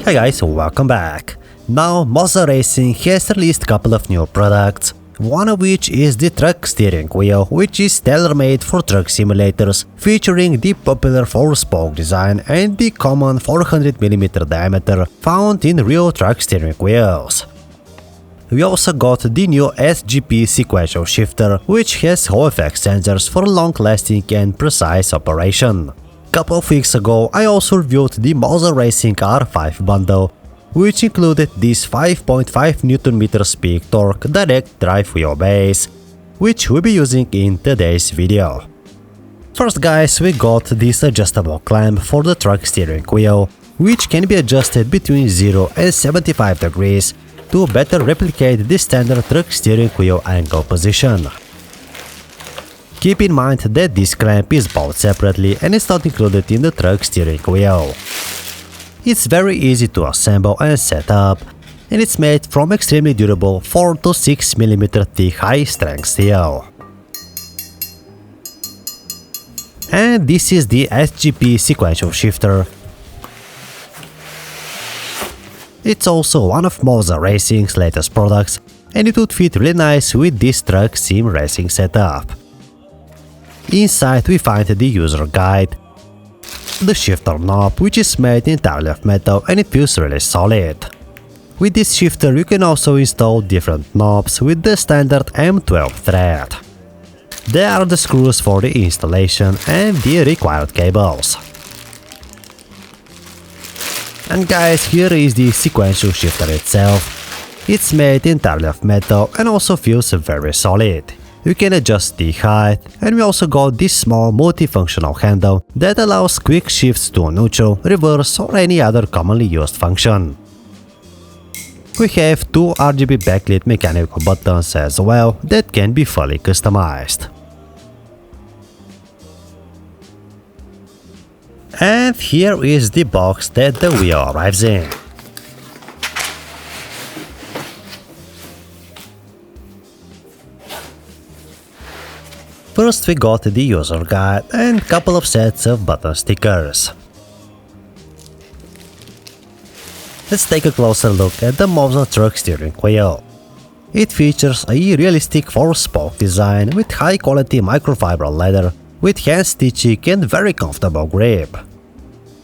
Hey guys, welcome back! Now Moza Racing has released a couple of new products, one of which is the truck steering wheel, which is tailor-made for truck simulators, featuring the popular 4-spoke design and the common 400mm diameter found in real truck steering wheels. We also got the new SGP Sequential shifter, which has Hall effect sensors for long-lasting and precise operation. Couple of weeks ago, I also reviewed the Moza Racing R5 Bundle, which included this 5.5 Nm peak torque direct drive wheelbase, which we'll be using in today's video. First guys, we got this adjustable clamp for the truck steering wheel, which can be adjusted between 0 and 75 degrees to better replicate the standard truck steering wheel angle position. Keep in mind that this clamp is bought separately and is not included in the truck steering wheel. It's very easy to assemble and set up, and it's made from extremely durable 4 to 6mm thick high-strength steel. And this is the SGP Sequential shifter. It's also one of Moza Racing's latest products, and it would fit really nice with this truck sim racing setup. Inside we find the user guide, the shifter knob, which is made entirely of metal and it feels really solid. With this shifter you can also install different knobs with the standard M12 thread. There are the screws for the installation and the required cables. And guys, here is the sequential shifter itself. It's made entirely of metal and also feels very solid. You can adjust the height, and we also got this small multifunctional handle that allows quick shifts to neutral, reverse or any other commonly used function. We have two RGB backlit mechanical buttons as well that can be fully customized. And here is the box that the wheel arrives in. First we got the user guide and couple of sets of button stickers. Let's take a closer look at the Moza truck steering wheel. It features a realistic 4-spoke design with high-quality microfiber leather with hand stitching and very comfortable grip.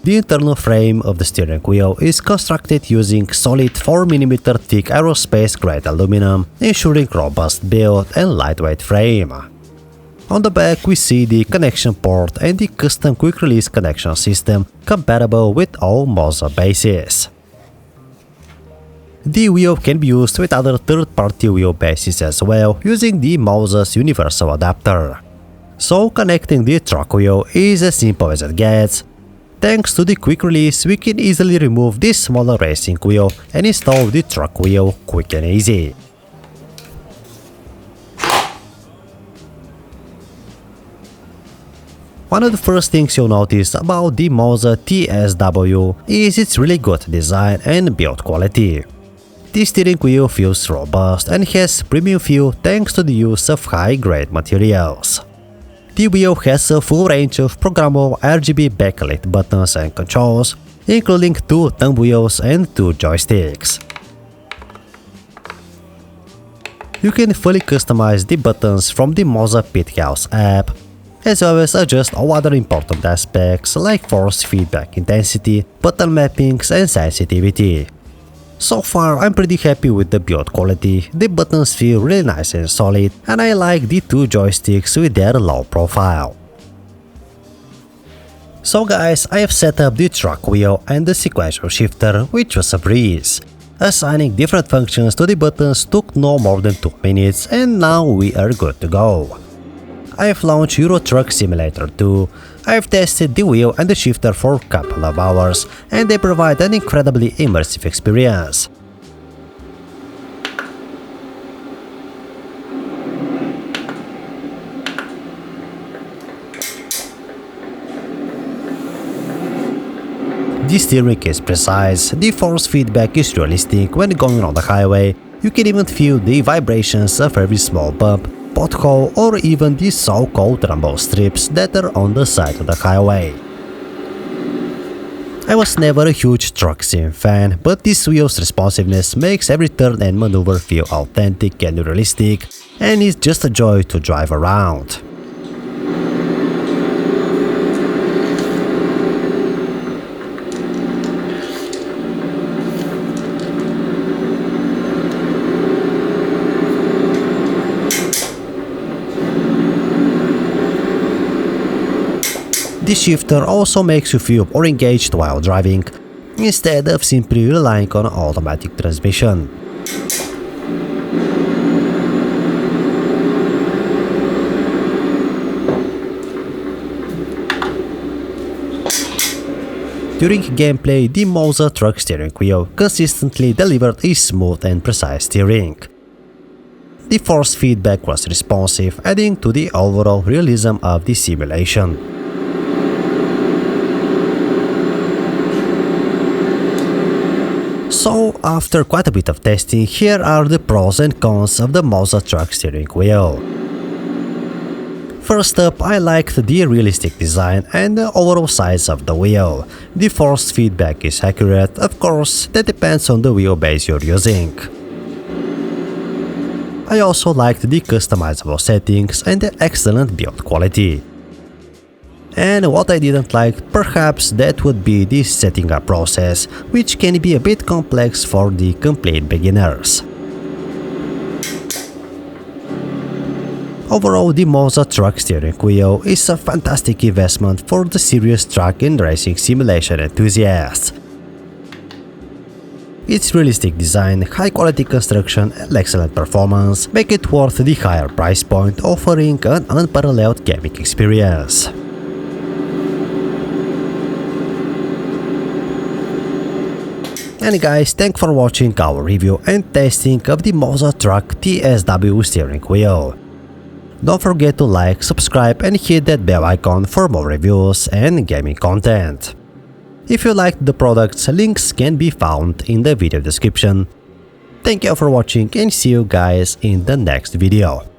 The internal frame of the steering wheel is constructed using solid 4mm thick aerospace-grade aluminum, ensuring robust build and lightweight frame. On the back we see the connection port and the custom quick-release connection system compatible with all Moza bases. The wheel can be used with other third-party wheel bases as well using the Moza's universal adapter. So connecting the truck wheel is as simple as it gets. Thanks to the quick release, we can easily remove this smaller racing wheel and install the truck wheel quick and easy. One of the first things you'll notice about the Moza TSW is its really good design and build quality. The steering wheel feels robust and has premium feel thanks to the use of high-grade materials. The wheel has a full range of programmable RGB backlit buttons and controls, including 2 thumb wheels and 2 joysticks. You can fully customize the buttons from the Moza Pithouse app, as well as adjust all other important aspects like force feedback intensity, button mappings and sensitivity. So far I'm pretty happy with the build quality, the buttons feel really nice and solid, and I like the 2 joysticks with their low profile. So guys, I have set up the truck wheel and the sequential shifter, which was a breeze. Assigning different functions to the buttons took no more than 2 minutes, and now we are good to go. I have launched Euro Truck Simulator 2. I have tested the wheel and the shifter for a couple of hours, and they provide an incredibly immersive experience. The steering is precise, the force feedback is realistic when going on the highway. You can even feel the vibrations of every small bump, pothole or even the so-called rumble strips that are on the side of the highway. I was never a huge truck sim fan, but this wheel's responsiveness makes every turn and maneuver feel authentic and realistic, and it's just a joy to drive around. The shifter also makes you feel more engaged while driving, instead of simply relying on automatic transmission. During gameplay, the Moza truck steering wheel consistently delivered a smooth and precise steering. The force feedback was responsive, adding to the overall realism of the simulation. So, after quite a bit of testing, here are the pros and cons of the Moza truck steering wheel. First up, I liked the realistic design and the overall size of the wheel. The force feedback is accurate, of course, that depends on the wheelbase you're using. I also liked the customizable settings and the excellent build quality. And what I didn't like, perhaps that would be the setting up process, which can be a bit complex for the complete beginners. Overall, the Moza truck steering wheel is a fantastic investment for the serious truck and racing simulation enthusiasts. Its realistic design, high-quality construction and excellent performance make it worth the higher price point, offering an unparalleled gaming experience. And guys, thanks for watching our review and testing of the Moza Truck TSW steering wheel. Don't forget to like, subscribe and hit that bell icon for more reviews and gaming content. If you liked the products, links can be found in the video description. Thank you for watching and see you guys in the next video.